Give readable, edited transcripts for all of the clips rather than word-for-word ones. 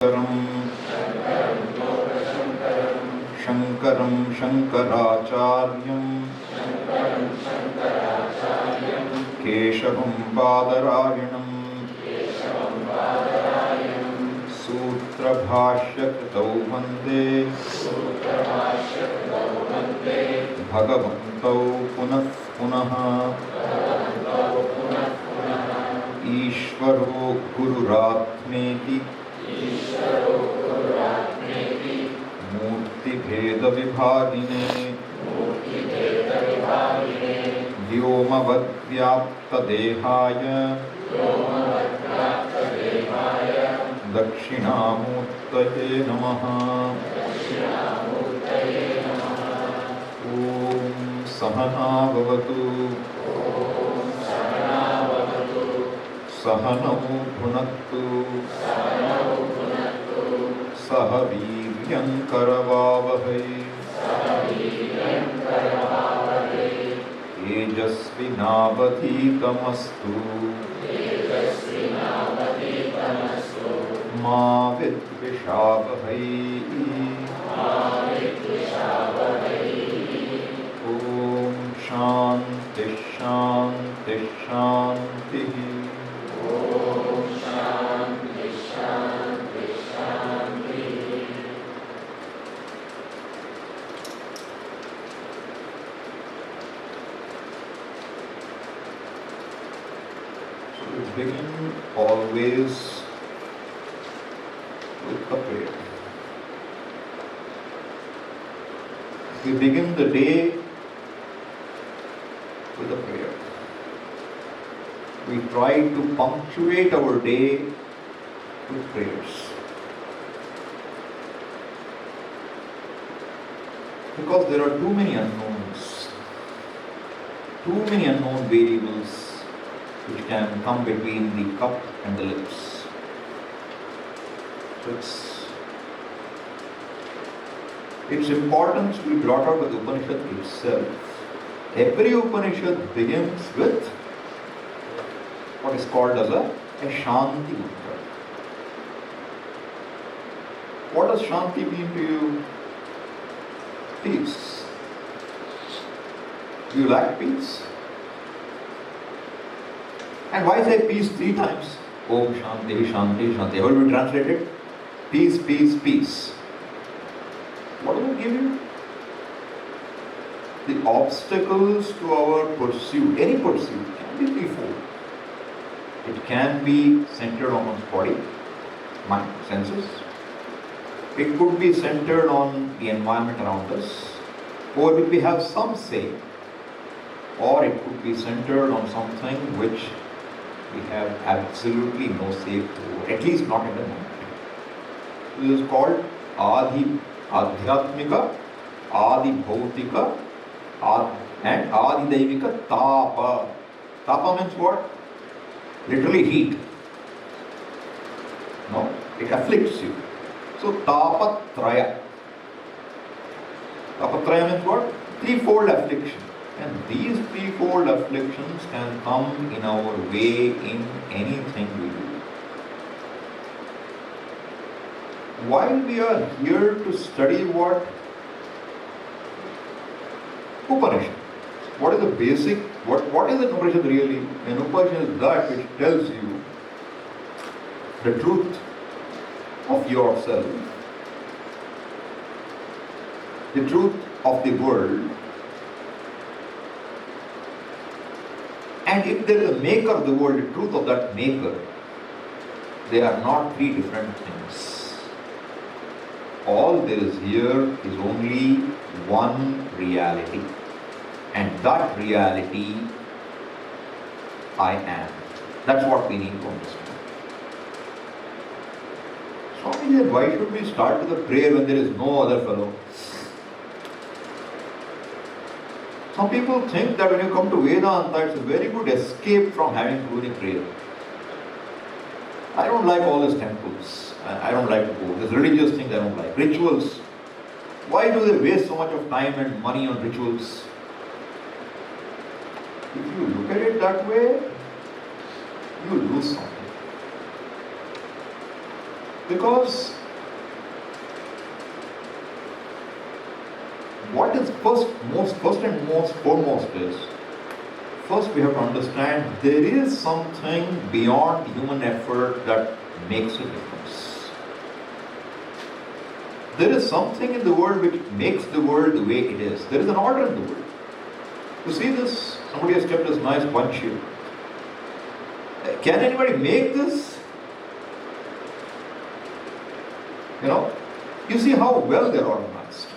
शङ्करं शङ्कराचार्यं केशवं बादरायणं सूत्रभाष्यकृतौ वन्दे भगवन्तौ पुनः पुनः ईश्वरो गुरुरात्मेति मूर्तिभेदविभागिने व्योमवद्व्याप्तदेहाय दक्षिणामूर्तये नमः। ॐ सहना भवतु सहनौ भुनक्तु सह वीर्यं करवावहै तेजस्विनावधीतमस्तु मा विद्विषावहै। ॐ शान्ति शान्ति शान्तिः। Begin always with a prayer. We begin the day with a prayer. We try to punctuate our day with prayers. Because there are too many unknowns, too many unknown variables which can come between the cup and the lips. So its importance we brought out with Upanishad itself. Every Upanishad begins with what is called as a Shanti mantra. What does Shanti mean to you? Peace. Do you lack peace? And why say peace 3 times? Om Shanti, Shanti, Shanti. How will we translate it? Peace, peace, peace. What will it give you? The obstacles to our pursuit, any pursuit, can be threefold. It can be centered on one's body, mind, senses. It could be centered on the environment around us, over which we have some say. Or it could be centered on something which we have absolutely no say to, at least not at the moment. This is called Adhyatmika, Adi Bhautika, and Adi Daivika Tapa. Tapa means what? Literally heat. No, it afflicts you. So Tapatraya. Tapatraya means what? Threefold affliction. And these threefold afflictions can come in our way in anything we do. While we are here to study what? Upanishad. What is the basic, what is an Upanishad really? An Upanishad is that which tells you the truth of yourself, the truth of the world. And if there is a maker of the world, the truth of that maker, they are not 3 different things. All there is here is only one reality. And that reality, I am. That's what we need to understand. Swami said, why should we start with a prayer when there is no other fellow? Some people think that when you come to Vedanta, it's a very good escape from having to do any prayer. I don't like all these temples. I don't like to go. These religious things I don't like. Rituals. Why do they waste so much of time and money on rituals? If you look at it that way, you lose something. Because what is first and most foremost is, first we have to understand there is something beyond human effort that makes a difference. There is something in the world which makes the world the way it is. There is an order in the world. You see this? Somebody has kept this nice bunch here. Can anybody make this? You see how well they're organized,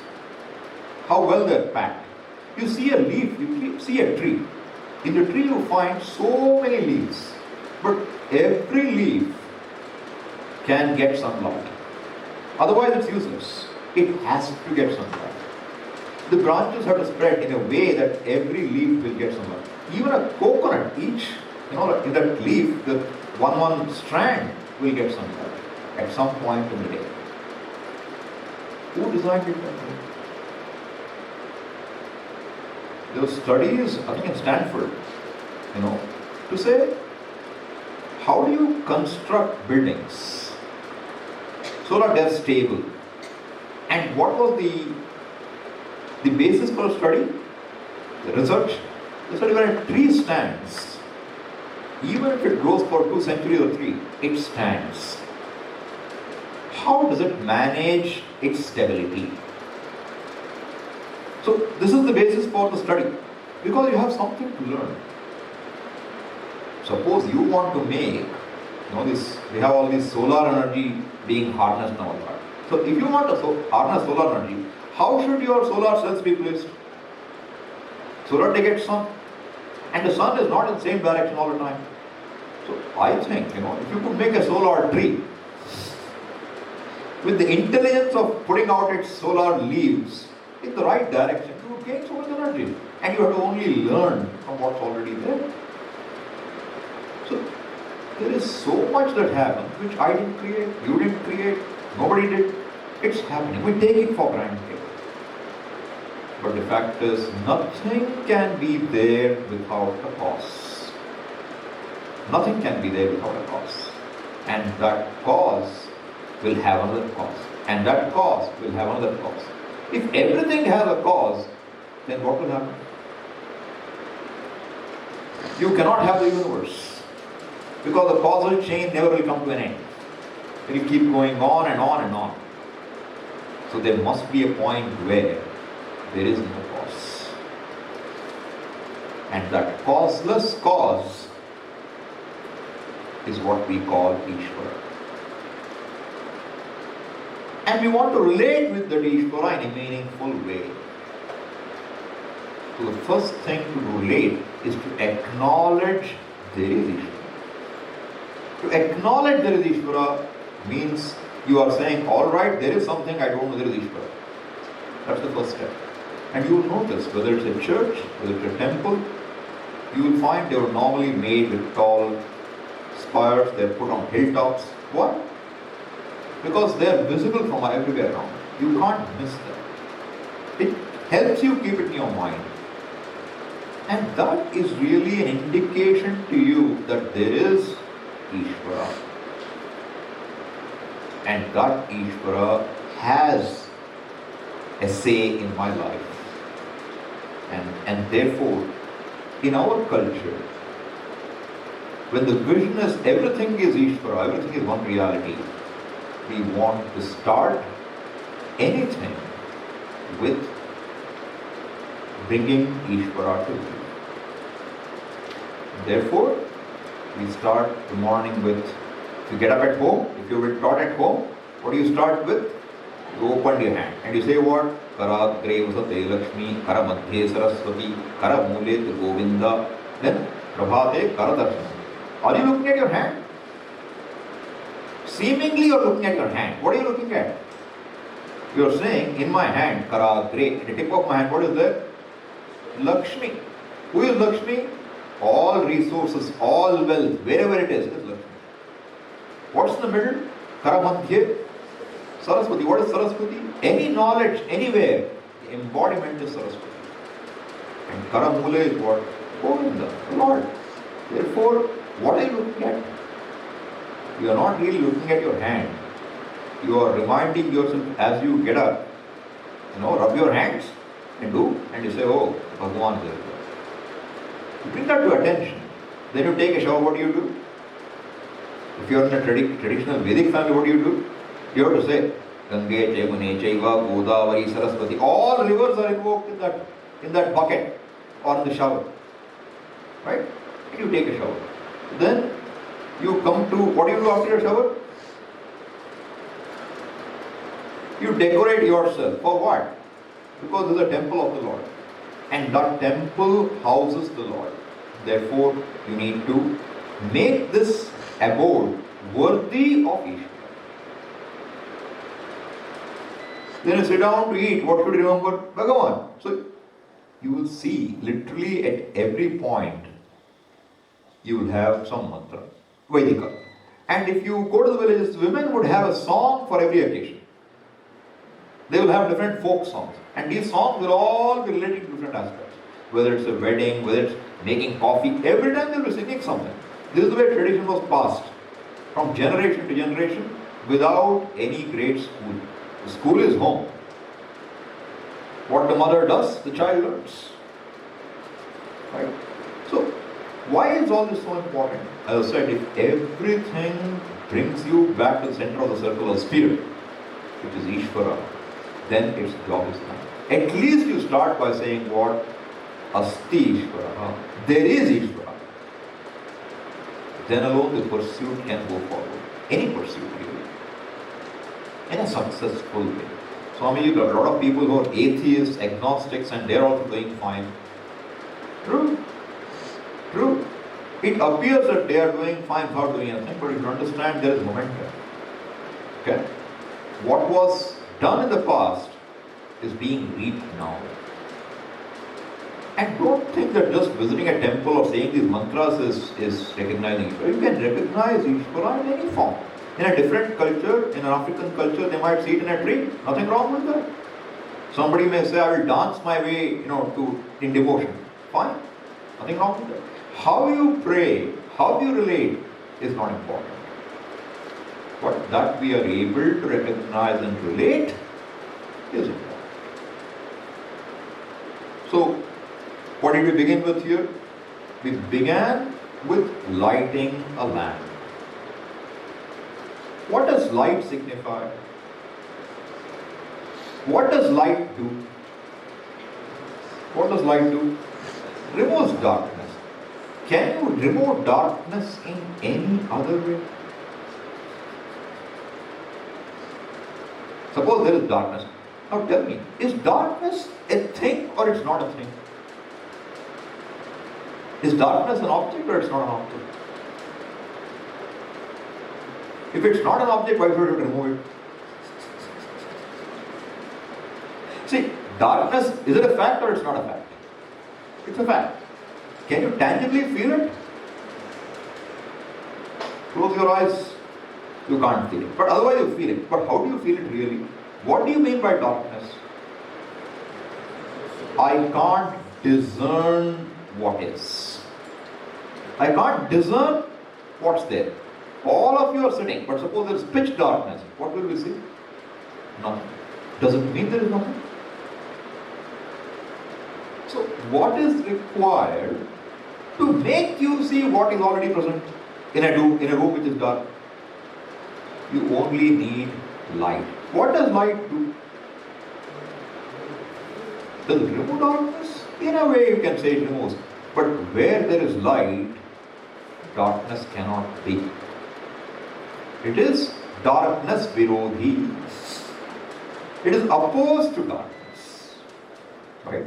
how well they're packed. You see a leaf, you see a tree. In the tree you find so many leaves, but every leaf can get sunlight. Otherwise it's useless. It has to get sunlight. The branches have to spread in a way that every leaf will get sunlight. Even a coconut, each, in that leaf, the one strand will get sunlight at some point in the day. Who designed it that way? There were studies, I think in Stanford, to say, how do you construct buildings so that they're stable? And what was the basis for a study? The research? The study when a tree stands, even if it grows for 2 centuries or 3, it stands. How does it manage its stability? So this is the basis for the study, because you have something to learn. Suppose you want to make, we have all this solar energy being harnessed now. So if you want to harness solar energy, how should your solar cells be placed? So that they get sun. And the sun is not in the same direction all the time. So I think, if you could make a solar tree, with the intelligence of putting out its solar leaves in the right direction, you would gain so much energy. And you have to only learn from what's already there. So there is so much that happens which I didn't create, you didn't create, nobody did. It's happening. We take it for granted. But the fact is, nothing can be there without a cause. Nothing can be there without a cause. And that cause will have another cause. And that cause will have another cause. If everything has a cause, then what will happen? You cannot have the universe. Because the causal chain never will come to an end. It will keep going on and on and on. So there must be a point where there is no cause. And that causeless cause is what we call Ishvara. And we want to relate with the Ishvara in a meaningful way. So the first thing to relate is to acknowledge there is Ishvara. To acknowledge there is Ishvara means you are saying, alright, there is something I don't know, there is Ishvara. That's the first step. And you will notice, whether it's a church, whether it's a temple, you will find they were normally made with tall spires, they're put on hilltops. Why? Because they are visible from everywhere around. You can't miss them. It helps you keep it in your mind. And that is really an indication to you that there is Ishvara. And that Ishvara has a say in my life. And therefore, in our culture, when the vision is everything is Ishvara, everything is one reality, we want to start anything with bringing Ishvara to you. Therefore, we start the morning with, if you get up at home, if you were taught at home, what do you start with? You open your hand and you say what? Kara Grevasate Lakshmi, Kara Madhye Saraswati, Kara Mulet Govinda, then Prabhate Kara Darshana. Are you looking at your hand? Seemingly you are looking at your hand. What are you looking at? You are saying, in my hand, Kara Gre, at the tip of my hand, what is there? Lakshmi. Who is Lakshmi? All resources, all wealth, wherever it is Lakshmi. What's in the middle? Kara Madhye Saraswati. What is Saraswati? Any knowledge, anywhere, the embodiment is Saraswati. And Kara Mule is what? Govinda, the Lord. Therefore, what are you looking at? You are not really looking at your hand. You are reminding yourself as you get up, rub your hands and you say, oh, Bhagwan is there. You bring that to attention. Then you take a shower, what do? If you are in a traditional Vedic family, what do? You have to say, Gange, Yamune, Chaiva, Godavari, Saraswati. All rivers are invoked in that bucket or in the shower. Right? And you take a shower. Then you come to, what do you do after your shower? You decorate yourself. For what? Because there is a temple of the Lord. And that temple houses the Lord. Therefore, you need to make this abode worthy of Ishvara. Then you sit down to eat. What should you remember? Bhagavan. So, you will see literally at every point, you will have some mantra. Vedika. And if you go to the villages, women would have a song for every occasion. They will have different folk songs. And these songs will all be related to different aspects. Whether it's a wedding, whether it's making coffee, every time they will be singing something. This is the way tradition was passed from generation to generation without any great school. The school is home. What the mother does, the child learns. Right? So, why is all this so important? As I said, if everything brings you back to the center of the circle of spirit, which is Ishvara, then its job is done. At least you start by saying what? Asti Ishvara. There is Ishvara. Then alone the pursuit can go forward. Any pursuit really. In a successful way. Swami, you got a lot of people who are atheists, agnostics, and they're also doing fine. True. True. It appears that they are doing fine without doing anything, but you should understand there is momentum. Okay? What was done in the past is being reaped now. And don't think that just visiting a temple or saying these mantras is recognizing Ishvara. You can recognize Ishvara in any form. In a different culture, in an African culture, they might see it in a tree. Nothing wrong with that. Somebody may say, I will dance my way, in devotion. Fine. Nothing wrong with that. How you pray, how you relate is not important. But that we are able to recognize and relate is important. So, what did we begin with here? We began with lighting a lamp. What does light signify? What does light do? What does light do? Removes darkness. Can you remove darkness in any other way? Suppose there is darkness. Now tell me, is darkness a thing or it's not a thing? Is darkness an object or it's not an object? If it's not an object, why should you remove it? See, darkness, is it a fact or it's not a fact? It's a fact. Can you tangibly feel it? Close your eyes, you can't feel it. But otherwise you feel it. But how do you feel it really? What do you mean by darkness? I can't discern what is. I can't discern what's there. All of you are sitting, but suppose there is pitch darkness. What will we see? Nothing. Does it mean there is nothing? So, what is required to make you see what is already present in a room which is dark? You only need light. What does light do? Does it remove darkness? In a way, you can say it removes. But where there is light, darkness cannot be. It is darkness virodhi. It is opposed to darkness. Right?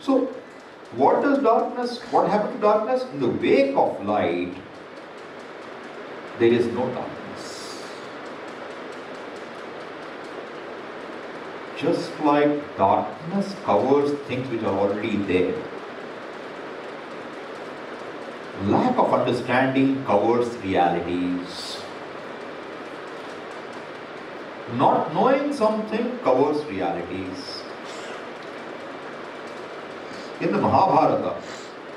So, what happened to darkness? In the wake of light, there is no darkness. Just like darkness covers things which are already there, lack of understanding covers realities. Not knowing something covers realities. In the Mahabharata,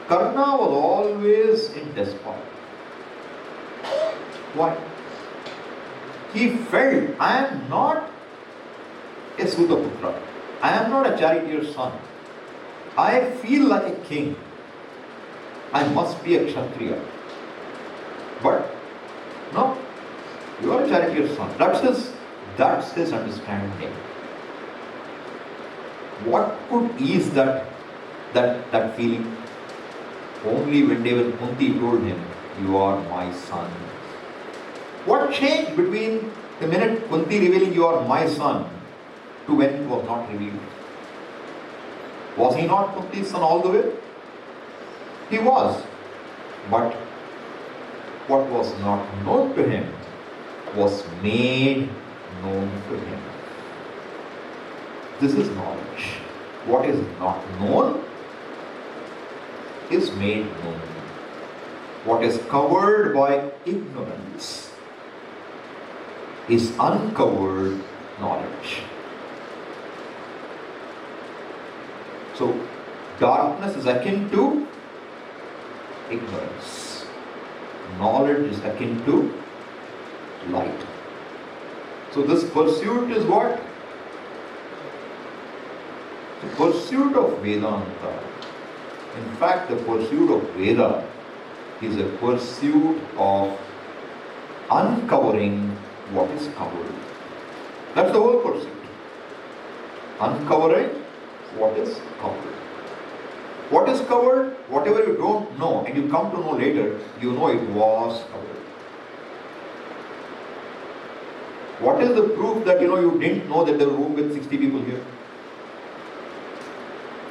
Karna was always in despot. Why? He felt, I am not a Sutaputra. I am not a charioteer's son. I feel like a king. I must be a Kshatriya. But no, you are a charioteer's son. That's his understanding. What could ease that feeling? Only when Kunti told him, you are my son. What changed between the minute Kunti revealing you are my son to when it was not revealed? Was he not Kunti's son all the way? He was. But what was not known to him was made known to him. This is knowledge. What is not known is made known. What is covered by ignorance is uncovered knowledge. So, darkness is akin to ignorance. Knowledge is akin to light. So, this pursuit is what? The pursuit of Vedanta. In fact, the pursuit of Veda is a pursuit of uncovering what is covered. That's the whole pursuit. Uncovering what is covered. What is covered? Whatever you don't know and you come to know later, you know it was covered. What is the proof that you didn't know that there was a room with 60 people here?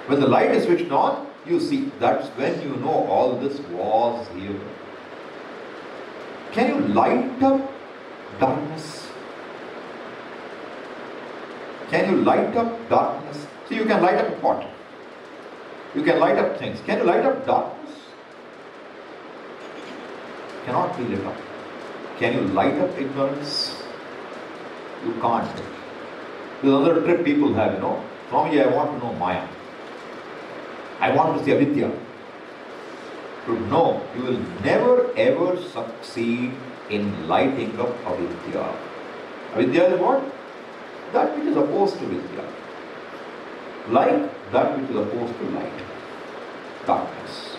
When the light is switched on, you see, that's when you know all this was here. Can you light up darkness? Can you light up darkness? See, you can light up a pot. You can light up things. Can you light up darkness? Cannot be lit up. Can you light up ignorance? You can't. There's another trip people have, Swamiji, I want to know Maya. I want to see avidya. To know, you will never ever succeed in lighting up avidya. Avidya is what? That which is opposed to vidya. Like that which is opposed to light. Darkness.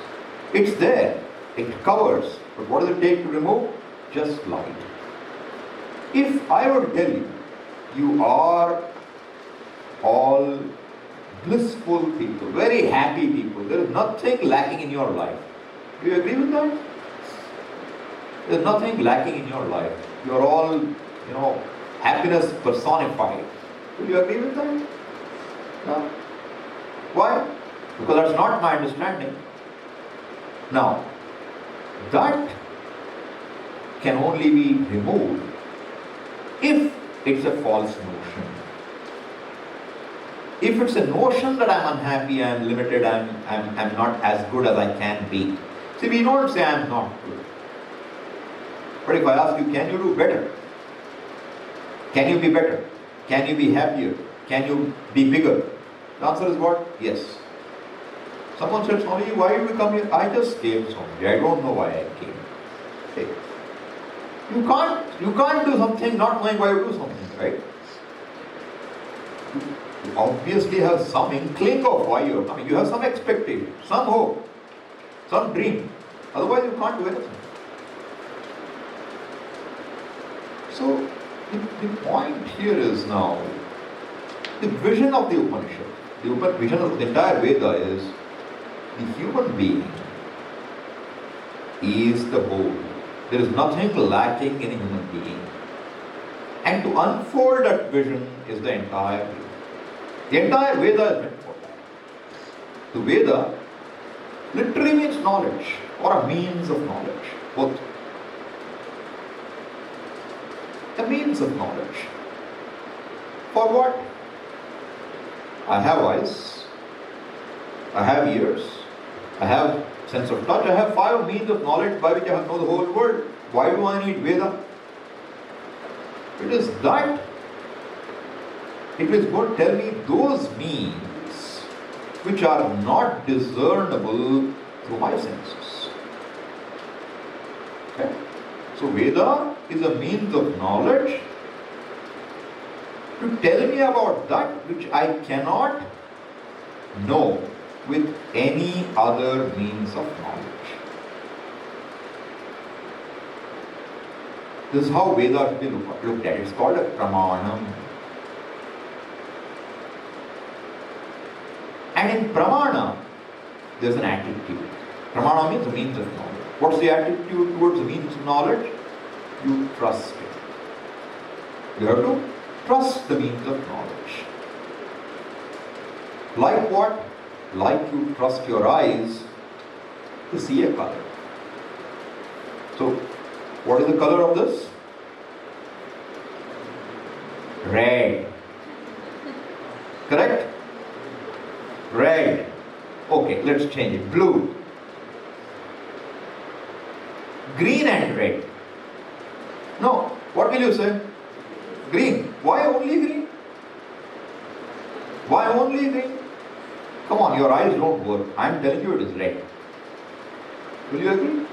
It's there. It covers. But what does it take to remove? Just light. If I were to tell you, you are all blissful people, very happy people, there is nothing lacking in your life. Do you agree with that? There is nothing lacking in your life. You are all, happiness personified. Do you agree with that? No. Why? Because that's not my understanding. Now, that can only be removed if it's a false notion. If it's a notion that I'm unhappy, I'm limited, I'm not as good as I can be. See, we don't say I'm not good. But if I ask you, can you do better? Can you be better? Can you be happier? Can you be bigger? The answer is what? Yes. Someone said, Swami, why did you come here? I just came, Swami. I don't know why I came. Hey. You can't do something not knowing why you do something, right? You obviously have some inkling of why you are coming. You have some expectation, some hope, some dream. Otherwise you can't do anything. So, the point here is now, the vision of the Upanishad, the vision of the entire Veda is, the human being is the whole. There is nothing lacking in a human being. And to unfold that vision is the entire Veda. The entire Veda is meant for that. The Veda literally means knowledge or a means of knowledge. Both. A means of knowledge. For what? I have eyes. I have ears. I have sense of touch. I have 5 means of knowledge by which I know the whole world. Why do I need Veda? It is that. It is going to tell me those means which are not discernible through my senses. Okay? So Veda is a means of knowledge to tell me about that which I cannot know with any other means of knowledge. This is how Vedas should be looked at. It's called a pramanam. And in pramana, there's an attitude. Pramana means the means of knowledge. What's the attitude towards the means of knowledge? You trust it. You have to trust the means of knowledge. Like what? Like you trust your eyes to see a color. So, what is the color of this? Red. Correct? Red. Okay, let's change it. Blue. Green and red. No, what will you say? Green. Why only green? Why only green? Come on, your eyes don't work. I am telling you it is red. Will you agree?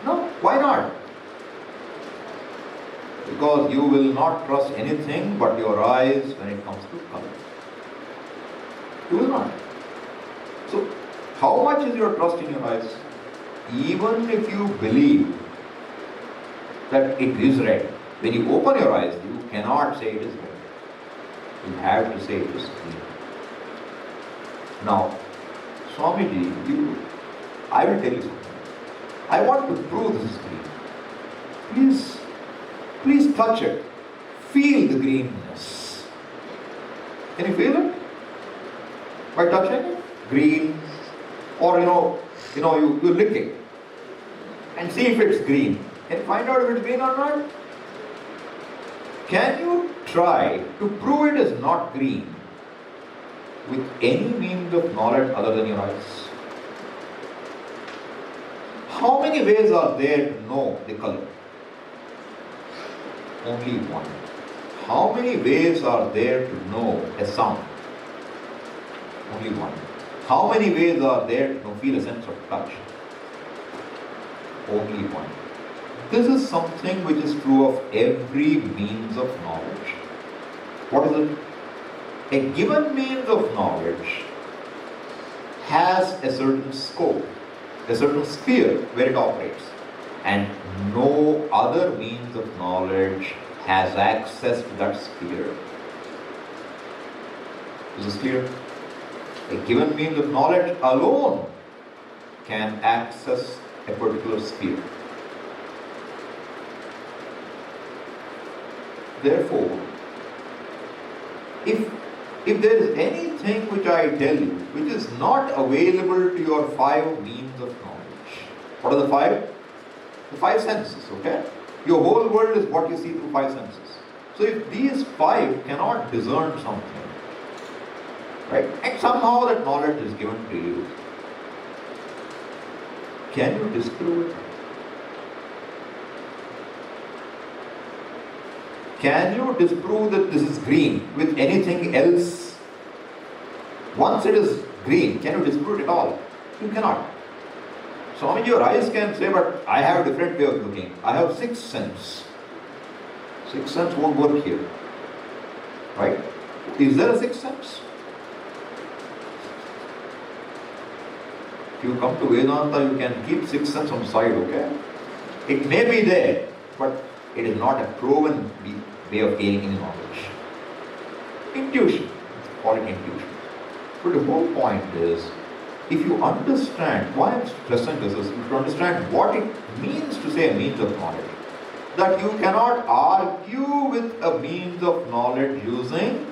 No, why not? Because you will not trust anything but your eyes when it comes to color. You will not. So, how much is your trust in your eyes? Even if you believe that it is red, when you open your eyes, you cannot say it is red. You have to say it is green. Now, Swamiji, I will tell you something. I want to prove this is green. Please touch it. Feel the greenness. Can you feel it? By touching it? Green. Or you lick it and see if it's green. Can you find out if it's green or not? Can you try to prove it is not green with any means of knowledge other than your eyes? How many ways are there to know the color? Only one. How many ways are there to know a sound? Only one. How many ways are there to feel a sense of touch? Only one. This is something which is true of every means of knowledge. What is it? A given means of knowledge has a certain scope, a certain sphere where it operates, and no other means of knowledge has access to that sphere. Is this clear? A given means of knowledge alone can access a particular sphere. Therefore, if there is anything which I tell you which is not available to your five means of knowledge, what are the five? The five senses, okay? Your whole world is what you see through five senses. So if these five cannot discern something, right, and somehow that knowledge is given to you, can you disprove it? Can you disprove that this is green with anything else? Once it is green, can you disprove it at all? You cannot. So your eyes can say, but I have a different way of looking. I have sixth sense. Sixth sense won't work here. Right? Is there a sixth sense? If you come to Vedanta, you can keep sixth sense on the side, okay? It may be there, but it is not a proven way of gaining any knowledge. Intuition. Call it intuition. But the whole point is, if you understand, why I'm stressing this is, if you understand what it means to say a means of knowledge, that you cannot argue with a means of knowledge using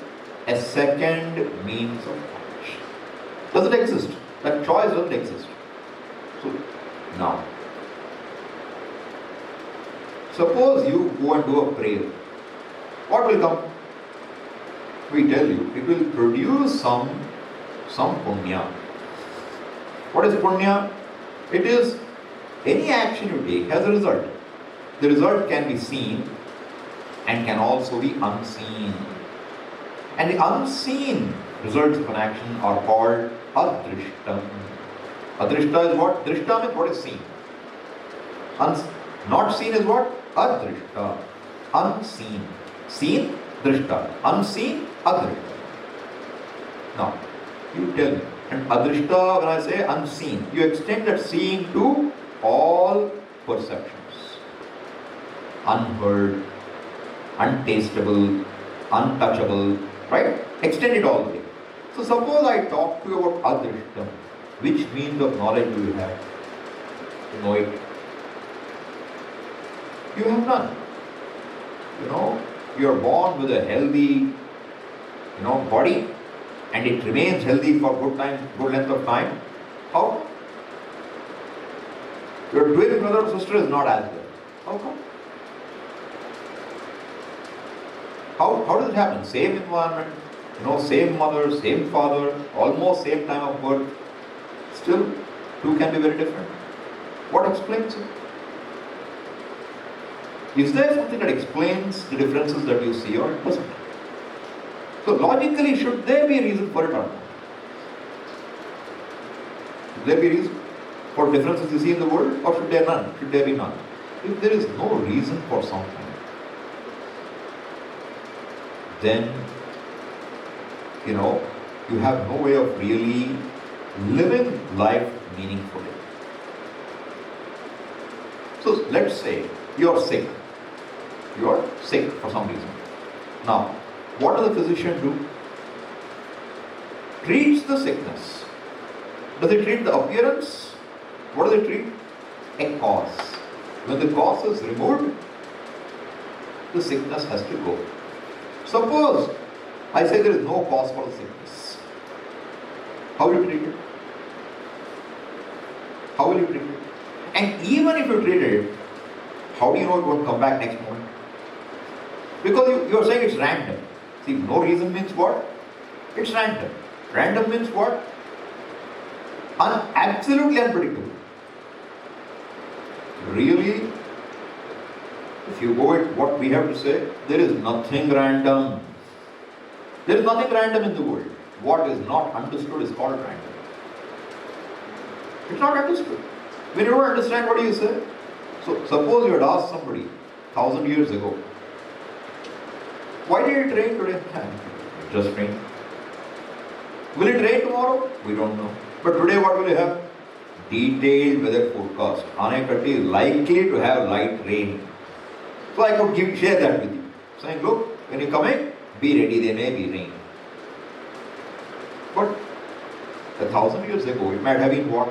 a second means of knowledge. Does it exist? That choice doesn't exist. So, now, suppose you go and do a prayer. What will come? We tell you, it will produce some punya. What is punya? It is any action you take has a result. The result can be seen and can also be unseen. And the unseen results of an action are called adrishtam. Adrishta is what? Drishta means what is seen. Not seen is what? Adrishta. Unseen. Seen Drishta. Unseen, adrishta. Now, you tell me. And adrishta, when I say unseen, you extend that seeing to all perceptions. Unheard, untastable, untouchable, right? Extend it all the way. So suppose I talk to you about adrishtam. Which means of knowledge do you have to know it? You have none. You are born with a healthy, body, and it remains healthy for good length of time. How? Your twin brother or sister is not as well. How come? How does it happen? Same environment, same mother, same father, almost same time of birth. Still, two can be very different. What explains it? Is there something that explains the differences that you see, or it doesn't? So logically, should there be a reason for it or not? Should there be a reason for differences you see in the world, or should there none? Should there be none? If there is no reason for something, then you have no way of really living life meaningfully. So let's say you're sick. You're sick for some reason. Now, what does the physician do? Treats the sickness. Does he treat the appearance? What does he treat? A cause. When the cause is removed, the sickness has to go. Suppose I say there is no cause for the sickness. How will you treat it? How will you treat it? And even if you treat it, how do you know it won't come back next moment? Because you are saying it's random. See, no reason means what? It's random. Random means what? Absolutely unpredictable. Really, if you go with what we have to say, there is nothing random. There is nothing random in the world. What is not understood is called random. It's not understood. When you don't understand, what do you say? So, suppose you had asked somebody 1,000 years ago, why did it rain today? It just rained. Will it rain tomorrow? We don't know. But today what will you have? Detailed weather forecast. Anekatti is likely to have light rain. So I could share that with you. Saying, look, when you come in, be ready, there may be rain. But 1,000 years ago, it might have been what?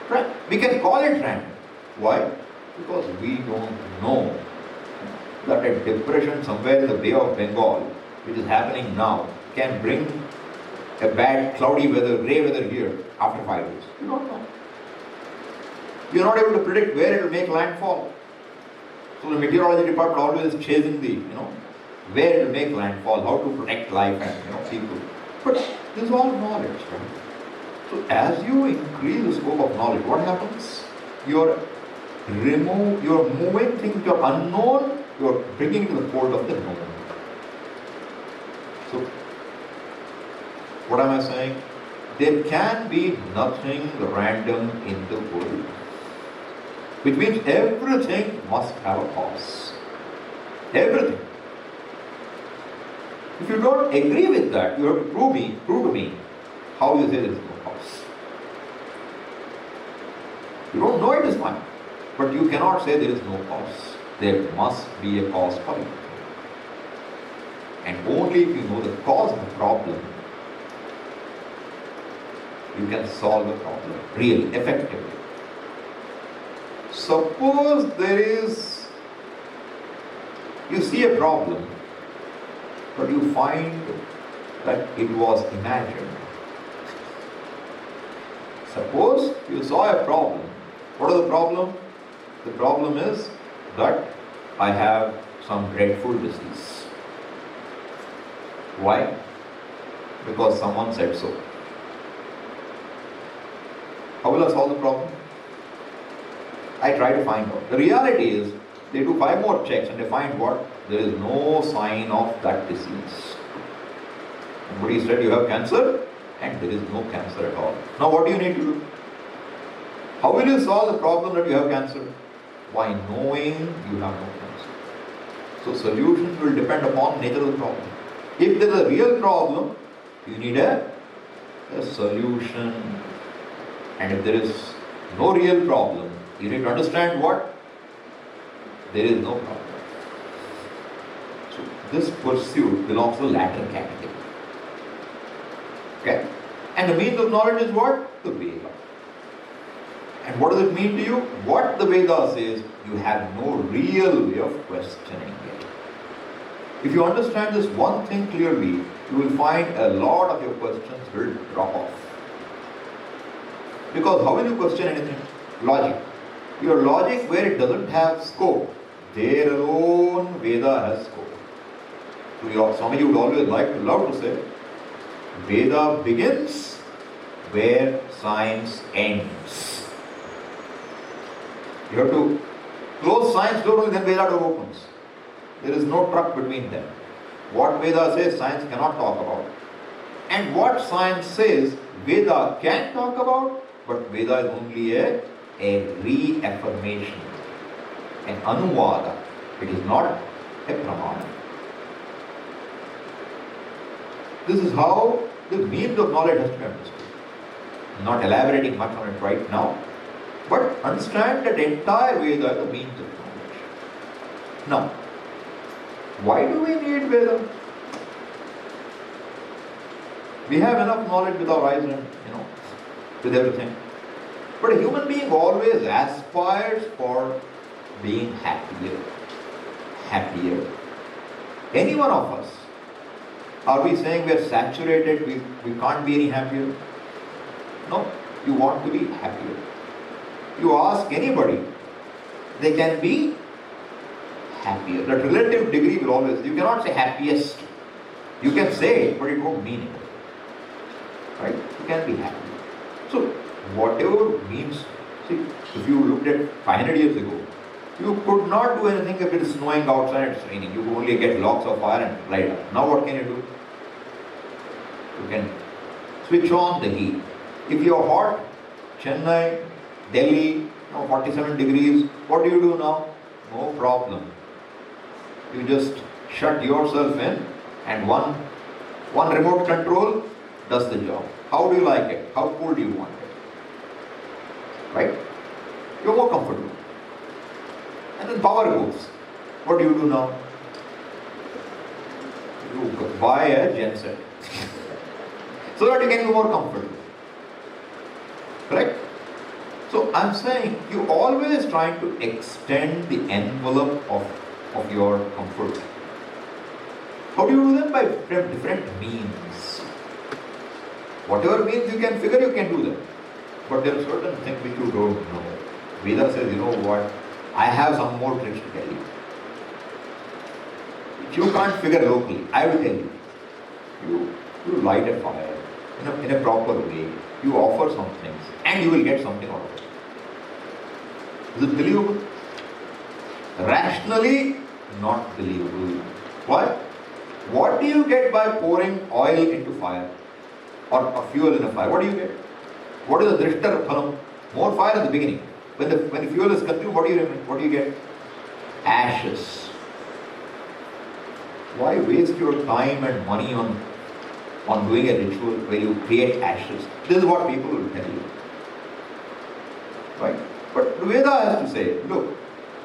Right? We can call it random. Why? Because we don't know that a depression somewhere in the Bay of Bengal, which is happening now, can bring a bad cloudy weather, grey weather here after 5 days. You don't know. You're not able to predict where it will make landfall. So the meteorology department always is chasing the, where it will make landfall, how to protect life and, people. But this is all knowledge, right? So as you increase the scope of knowledge, what happens? You're moving things which are unknown, you're bringing to the fold of the known. So, what am I saying? There can be nothing random in the world. Which means everything must have a cause. Everything. If you don't agree with that, you have to prove to me how you say there is no cause. You don't know it is fine, but you cannot say there is no cause. There must be a cause for it. And only if you know the cause of the problem, you can solve the problem really effectively. Suppose you see a problem, but you find that it was imagined. Suppose you saw a problem. What is the problem? The problem is that I have some dreadful disease. Why? Because someone said so. How will I solve the problem? I try to find out. The reality is, they do 5 more checks and they find what? There is no sign of that disease. Somebody said you have cancer and there is no cancer at all. Now what do you need to do? How will you solve the problem that you have cancer? By knowing you have no cancer. So solutions will depend upon nature of the problem. If there is a real problem, you need a solution. And if there is no real problem, you need to understand what? There is no problem. So this pursuit belongs to the latter category. Okay? And the means of knowledge is what? The Veda. And what does it mean to you? What the Veda says, you have no real way of questioning it. If you understand this one thing clearly, you will find a lot of your questions will drop off. Because how will you question anything? Logic. Your logic where it doesn't have scope, there alone Veda has scope. So some of you would always love to say, Veda begins where science ends. You have to close science door only, then Veda door opens. There is no truck between them. What Veda says, science cannot talk about. And what science says, Veda can talk about, but Veda is only a reaffirmation, an anuvada. It is not a pramana. This is how the means of knowledge has to be understood. I'm not elaborating much on it right now, but understand that entire Veda is the means of knowledge. Now, why do we need Veda? We have enough knowledge with our eyes and, with everything. But a human being always aspires for being happier. Happier. Any one of us. Are we saying we are saturated, we can't be any happier? No, you want to be happier. You ask anybody, they can be happier. The relative degree will always, you cannot say happiest. You can say it, but it won't mean it. Right? You can be happy. So, whatever means, see, if you looked at 500 years ago, you could not do anything if it is snowing outside and it's raining. You could only get logs of fire and light up. Now what can you do? You can switch on the heat. If you are hot, Chennai, Delhi, 47 degrees, what do you do now? No problem. You just shut yourself in and one remote control does the job. How do you like it? How cool do you want it? Right? You're more comfortable. And then power goes. What do you do now? You buy a genset. So that you can be more comfortable. Correct? So I'm saying you always trying to extend the envelope of your comfort. How do you do that? By different means. Whatever means you can figure, you can do that. But there are certain things which you don't know. Veda says, you know what? I have some more tricks to tell you. Which you can't figure locally. I will tell you. You light a fire in a proper way. You offer some things and you will get something out of it. Is it believable? Rationally, not believable. Why? What do you get by pouring oil into fire? Or a fuel in a fire? What do you get? What is the drishtar phalam? More fire in the beginning. When the fuel is consumed, what do you get? Ashes. Why waste your time and money on doing a ritual where you create ashes? This is what people will tell you. Right? But Veda has to say, look,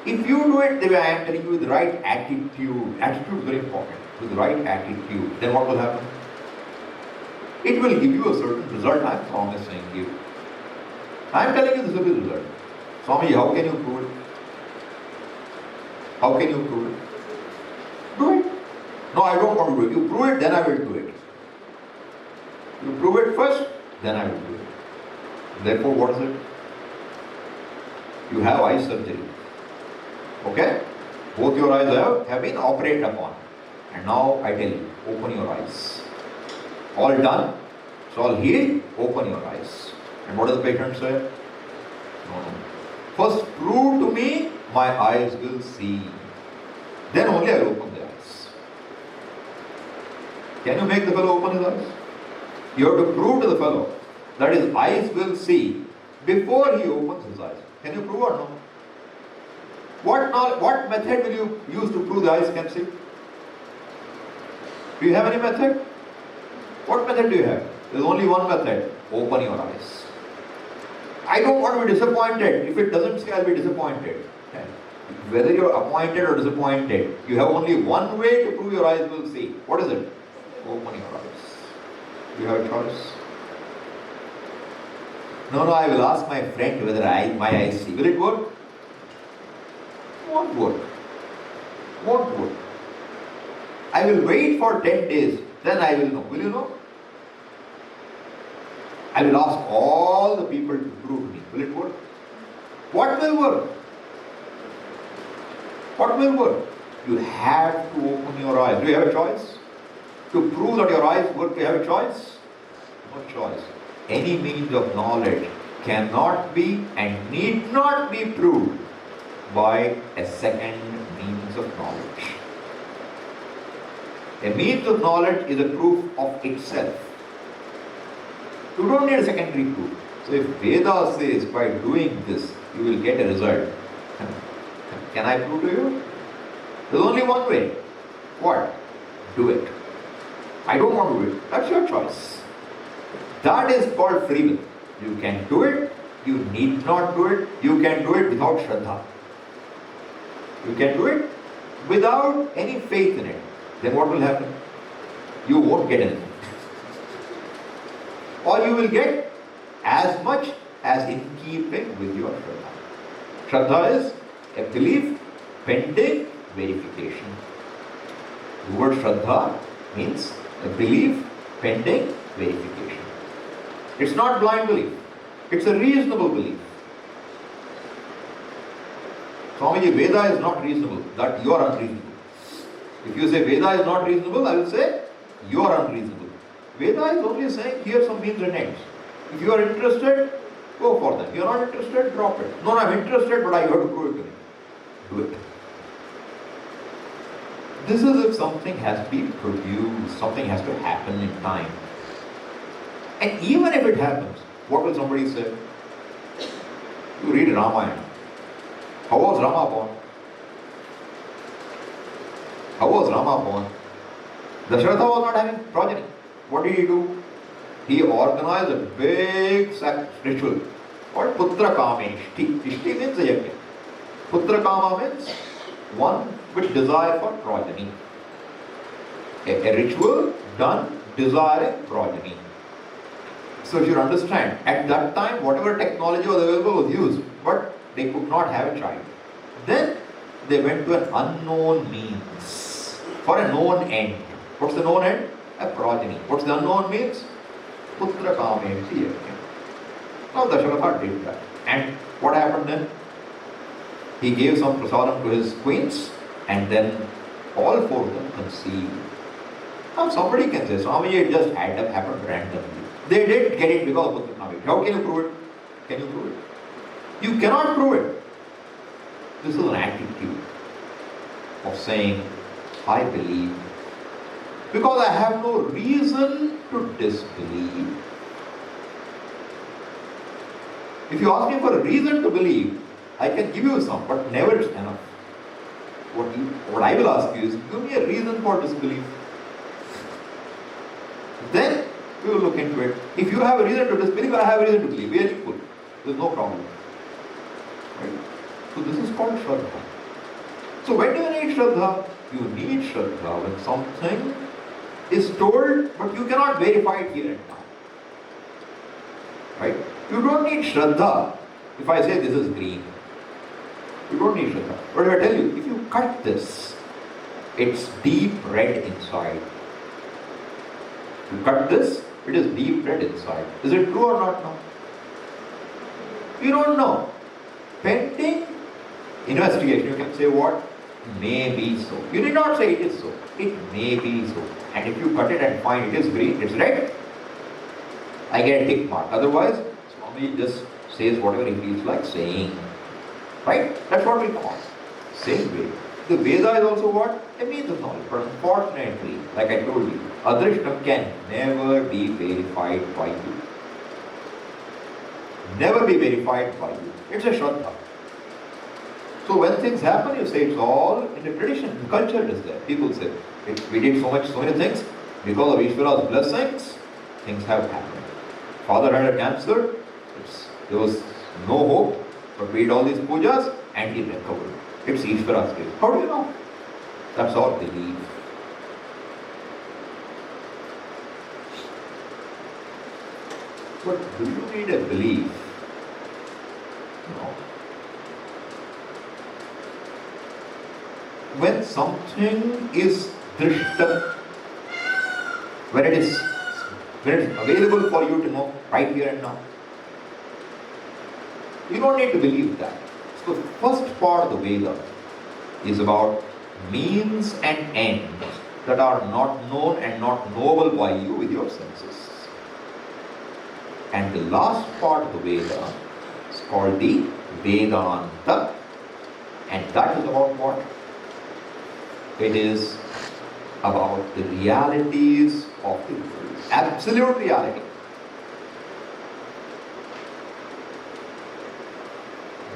if you do it the way I am telling you with the right attitude is very important, with the right attitude, then what will happen? It will give you a certain result I am promising you. I am telling you this will be the result. Swami, how can you prove it? How can you prove it? Do it. No, I don't want to do it. You prove it, then I will do it. You prove it first, then I will do it. Therefore, what is it? You have eye surgery. Okay? Both your eyes have been operated upon. And now I tell you, open your eyes. All done. It's all healed. Open your eyes. And what does the patient say? No. First prove to me, my eyes will see. Then only I will open the eyes. Can you make the fellow open his eyes? You have to prove to the fellow that his eyes will see before he opens his eyes. Can you prove or no? What method will you use to prove the eyes can see? Do you have any method? What method do you have? There is only one method. Open your eyes. I don't want to be disappointed. If it doesn't say, I'll be disappointed. Whether you're appointed or disappointed, you have only one way to prove your eyes will see. What is it? Open your eyes. You have a choice. No, I will ask my friend whether my eyes see. Will it work? Won't work. Won't work. I will wait for 10 days, then I will know. Will you know? I will ask all the people to prove me. Will it work? What will work? What will work? You have to open your eyes. Do you have a choice? To prove that your eyes work, do you have a choice? No choice. Any means of knowledge cannot be and need not be proved by a second means of knowledge. A means of knowledge is a proof of itself. You don't need a secondary proof. So if Veda says by doing this you will get a result, can I prove to you? There's only one way. What? Do it. I don't want to do it. That's your choice. That is called free will. You can do it. You need not do it. You can do it without Shraddha. You can do it without any faith in it. Then what will happen? You won't get anything. Or you will get as much as in keeping with your Shraddha. Shraddha is a belief pending verification. The word Shraddha means a belief pending verification. It's not blind belief. It's a reasonable belief. Swamiji, Veda is not reasonable. That you are unreasonable. If you say Veda is not reasonable, I will say you are unreasonable. Veda is only saying here some means and ends. If you are interested, go for them. If you are not interested, drop it. No, I'm interested, but I have to prove it to me. Do it. This is if something has to be produced, something has to happen in time. And even if it happens, what will somebody say? You read Ramayana. How was Rama born? How was Rama born? Dasharatha was not having progeny. What did he do? He organized a big ritual called Putra Kameshti. Ishti means a yajna. Putra Kama means one with desire for progeny. A ritual done desiring progeny. So you should understand, at that time whatever technology was available was used, but they could not have a child. Then they went to an unknown means for a known end. What's the known end? A progeny. What's the unknown means? Putra Kameshti. Now Dasharatha did that. And what happened then? He gave some prasadam to his queens and then all four of them conceived. Now somebody can say, Swamiji, it just happened randomly. They did get it because of Putra Kameshti. How can you prove it? Can you prove it? You cannot prove it. This is an attitude of saying, I believe, because I have no reason to disbelieve. If you ask me for a reason to believe, I can give you some, but never is enough. What I will ask you is, give me a reason for disbelief. Then we will look into it. If you have a reason to disbelieve, I have a reason to believe. We are equal. There is no problem. Right? So this is called Shraddha. So when do you need Shraddha? You need Shraddha when something is told, but you cannot verify it here and now. Right? You don't need Shraddha if I say this is green. You don't need Shraddha. But if I tell you, if you cut this, it's deep red inside. You cut this, it is deep red inside. Is it true or not now? You don't know. Pending investigation, you can say what? May be so. You did not say it is so. It may be so. And if you cut it and find it is green, it's red, I get a tick mark. Otherwise, Swami just says whatever he feels like saying. Right? That's what we call. Same way. The Veda is also what? A means of knowledge. But unfortunately, like I told you, Adrishtam can never be verified by you. Never be verified by you. It's a Shraddha. So when things happen, you say it's all in the tradition, the culture is there. People say, we did so many things, because of Ishvara's blessings, things have happened. Father had a cancer, there was no hope, but we did all these pujas and he recovered. It's Ishvara's grace. How do you know? That's all belief. But do you need a belief? No. When something is drishta, when it is available for you to know right here and now, you don't need to believe that. So the first part of the Veda is about means and ends that are not known and not knowable by you with your senses. And the last part of the Veda is called the Vedanta, and that is about what? It is about the realities of the world, absolute reality.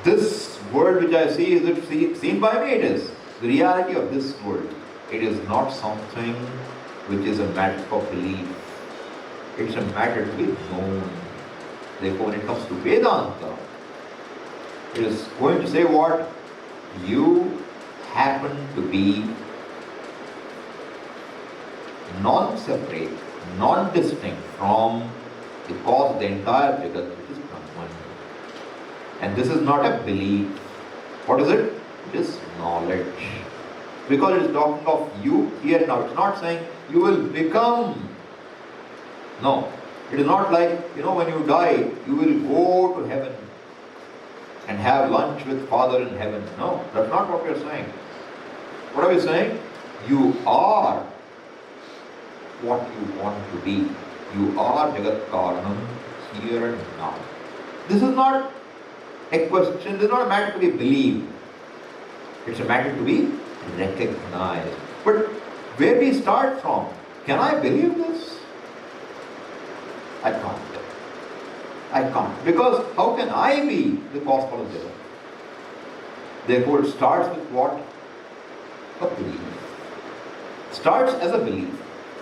This world which I see, is it seen by me? It is the reality of this world. It is not something which is a matter of belief. It's a matter to be known. Therefore, when it comes to Vedanta, it is going to say what? You happen to be non-separate, non-distinct from the cause of the entire Jagat, which is Brahman. And this is not a belief. What is it? It is knowledge. Because it is talking of you here and now. It's not saying you will become. No. It is not like, when you die, you will go to heaven and have lunch with Father in heaven. No, that's not what we are saying. What are we saying? You are what you want to be. You are Jagat Karanam here and now. This is not a question, this is not a matter to be believed. It's a matter to be recognized. But where we start from, can I believe this? I can't. Because how can I be the cause of Jagat? Therefore, it starts with what? A belief. Starts as a belief.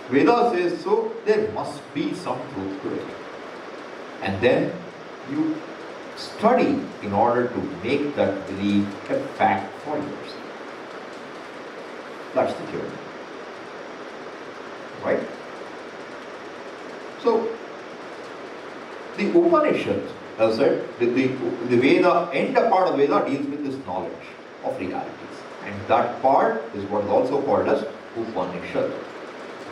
Veda says so, there must be some truth to it. And then you study in order to make that belief a fact for yourself. That's the journey. Right? So, the Upanishad, as I said, the Veda, end part of Veda deals with this knowledge of realities. And that part is what is also called as Upanishad.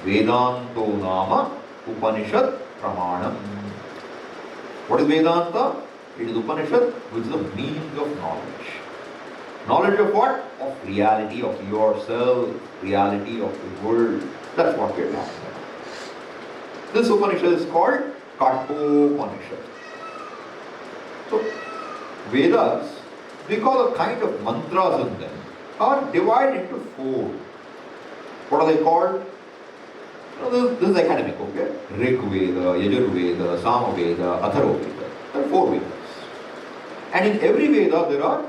Vedanto Nama Upanishad Pramanam. What is Vedanta? It is Upanishad, which is the meaning of knowledge. Knowledge of what? Of reality of yourself, reality of the world. That's what we are talking about. This Upanishad is called Kathopanishad. So, Vedas, because of kind of mantras in them, are divided into four. What are they called? This is academic, okay? Rig Veda, Yajur Veda, Sama Veda, Atharva Veda. There are four Vedas. And in every Veda there are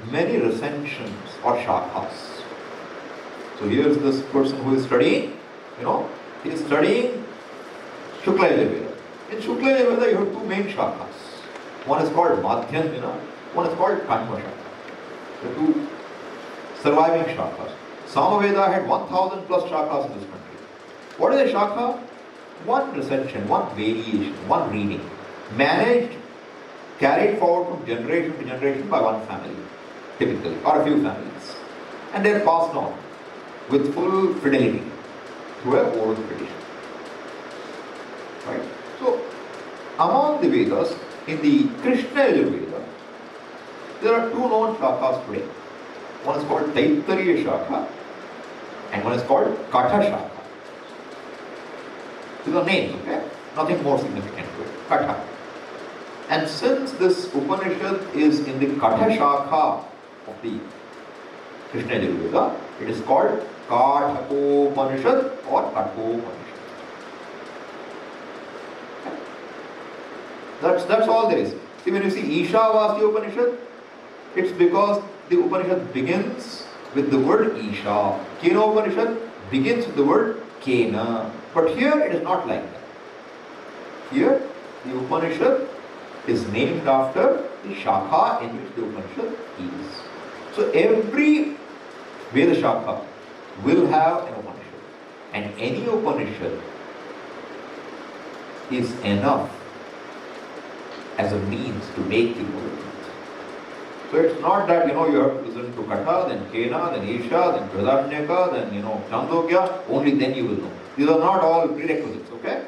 many recensions or shakhas. So here's this person who is studying, he is studying Shukla Veda. In Shukla Veda you have two main shakhas. One is called Madhyamina, one is called Kanva Shakha. The two surviving shakhas. Samaveda had 1,000 plus shakhas in this country. What is a shakha? One recension, one variation, one reading. Managed, carried forward from generation to generation by one family, typically, or a few families. And they are passed on with full fidelity through a oral tradition. Right? So, among the Vedas, in the Krishna Yajurveda, there are two known shakhas today. One is called Taittariya Shakha and one is called Katha Shakha. These are names, okay? Nothing more significant to it. Katha. And since this Upanishad is in the Katha Shakha of the Krishna Yajurveda, it is called Kathopanishad or Kathopanishad. That's all there is. See, when you see Ishavasya Upanishad, it's because the Upanishad begins with the word Isha. Kena Upanishad begins with the word Kena. But here it is not like that. Here the Upanishad is named after the Shakha in which the Upanishad is. So every Veda Shakha will have an Upanishad. And any Upanishad is enough as a means to make the world. So it's not that, you have to listen to Katha, then Kena, then Isha, then Pradharnyaka, then, Chandogya, only then you will know. These are not all prerequisites, okay?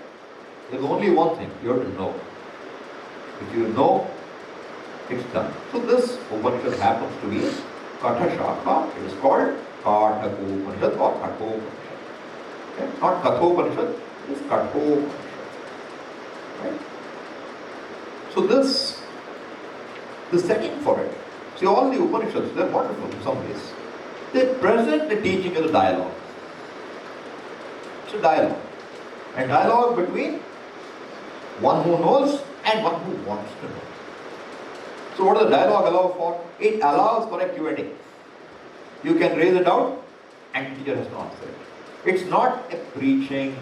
There's only one thing, you have to know. If you know, it's done. So this Upanishad happens to be Katha Shakha. It is called Katha Upanishad or Katho Upanishad. Okay? Not Katho Upanishad, it is Katho Upanishad. Right? So this, the setting for it. See, all the Upanishads, they're wonderful in some ways. They present the teaching as a dialogue. It's a dialogue. A dialogue between one who knows and one who wants to know. So what does the dialogue allow for? It allows for a Q&A. You can raise a doubt and the teacher has to answer it. It's not a preaching.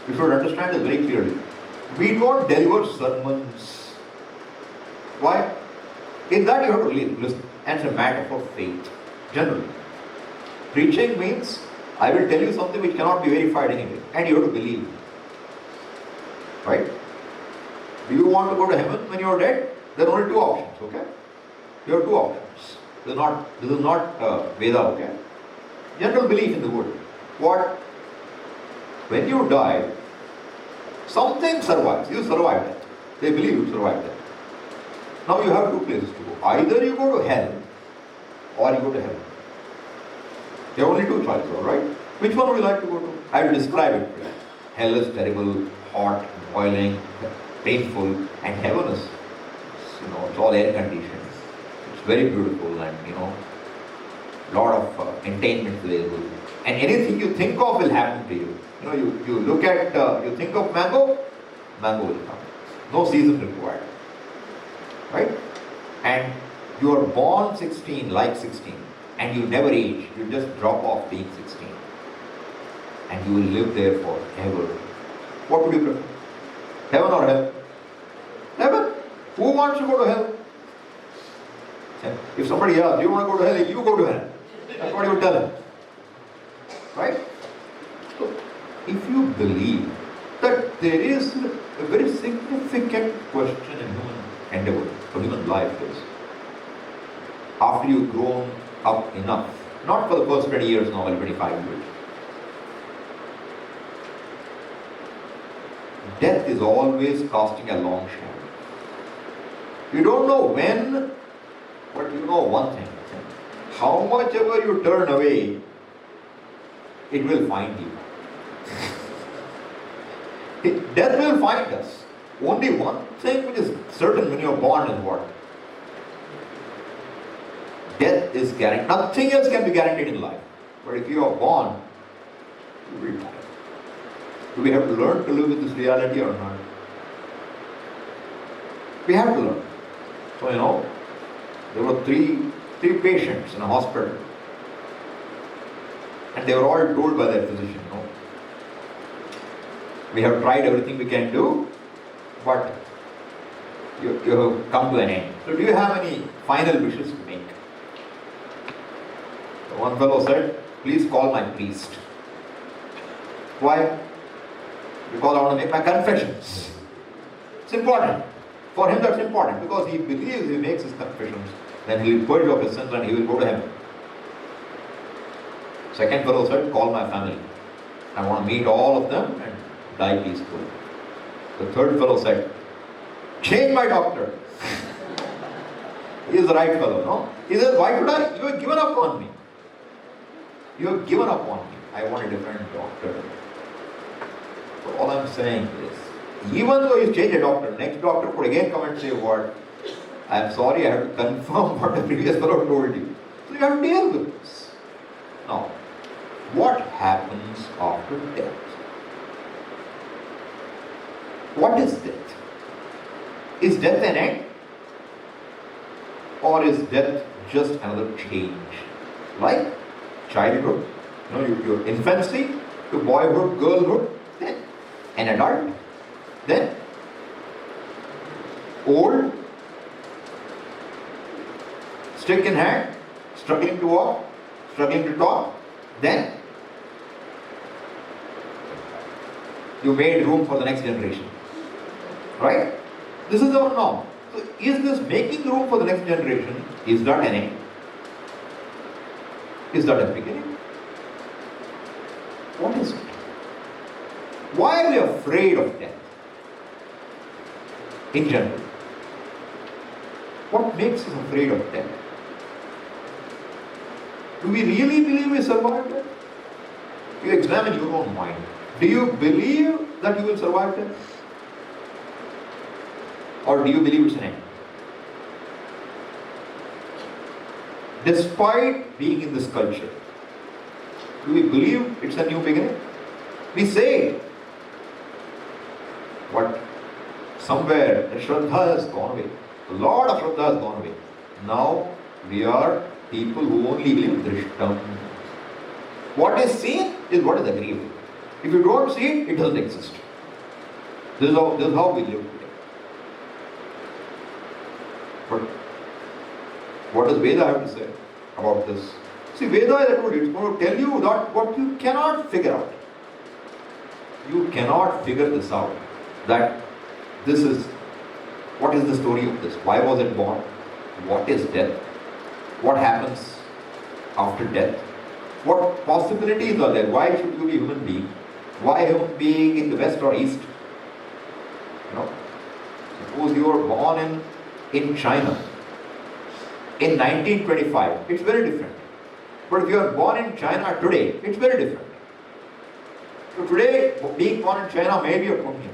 You should understand this very clearly. We don't deliver sermons. Why? In that you have to listen. And it's a matter of faith. Generally. Preaching means I will tell you something which cannot be verified anyway. And you have to believe. Right? Do you want to go to heaven when you are dead? There are only two options, okay? You have two options. This is not Veda, okay? General belief in the world. What? When you die, something survives. You survived that. They believe you survived that. Now you have two places to go. Either you go to hell or you go to heaven. There are only two choices, alright? Which one would you like to go to? I will describe it. Hell is terrible, hot, boiling, painful, and heaven is, it's all air conditioned. It's very beautiful and, lot of entertainment available. And anything you think of will happen to you. You look at, you think of mango will come. No season required. Right? And you are born 16, like 16, and you never age. You just drop off being 16. And you will live there forever. What would you prefer? Heaven or hell? Heaven. Who wants to go to hell? If somebody asks, do you want to go to hell? You go to hell. That's what you tell them. Right? So, if you believe that there is a very significant question in human endeavor, for human life is, after you've grown up enough, not for the first 20 years now, or 25 years, death is always casting a long shadow. You don't know when, but you know one thing. How much ever you turn away, it will find you. Death will find us. Only one thing which is certain when you are born is what? Death is guaranteed. Nothing else can be guaranteed in life. But if you are born, you will die. Do we have to learn to live with this reality or not? We have to learn. So, there were three patients in a hospital. And they were all told by their physician, we have tried everything we can do, but you have come to an end. So do you have any final wishes to make? So one fellow said, please call my priest. Why? Because I want to make my confessions. It's important. For him that's important, because he believes he makes his confessions, then he will purge of his sins and he will go to heaven. Second fellow said, call my family. I want to meet all of them and die peacefully. The third fellow said, change my doctor. He is the right fellow, no? He says, why should I? You have given up on me. You have given up on me. I want a different doctor. So all I'm saying is, even though you change a doctor, next doctor could again come and say, what? I'm sorry, I have to confirm what the previous fellow told you. So you have to deal with this. Now, what happens after death? What is death? Is death an end? Or is death just another change. Like childhood, your infancy, to boyhood, girlhood, then an adult, then old, stick in hand, struggling to walk, struggling to talk, then you made room for the next generation. Right? This is our norm. So is this making room for the next generation, is that an end? Is that a beginning? What is it? Why are we afraid of death? In general. What makes us afraid of death? Do we really believe we survive death? You examine your own mind. Do you believe that you will survive death? Or do you believe it's an end? Despite being in this culture, do we believe it's a new beginning? We say, but somewhere the Shraddha has gone away. A lot of Shraddha has gone away. Now we are people who only believe Drishtam. What is seen is what is agreeable. If you don't see it, it doesn't exist. This is how we live today. But what does Veda have to say about this? See, Veda, I told you, it's going to tell you that what you cannot figure out. You cannot figure this out. That this is, what is the story of this? Why was it born? What is death? What happens after death? What possibilities are there? Why should you be a human being? Why human being in the west or east? Suppose you were born in China in 1925, it's very different. But if you are born in China today, it's very different. So today, being born in China may be a punya.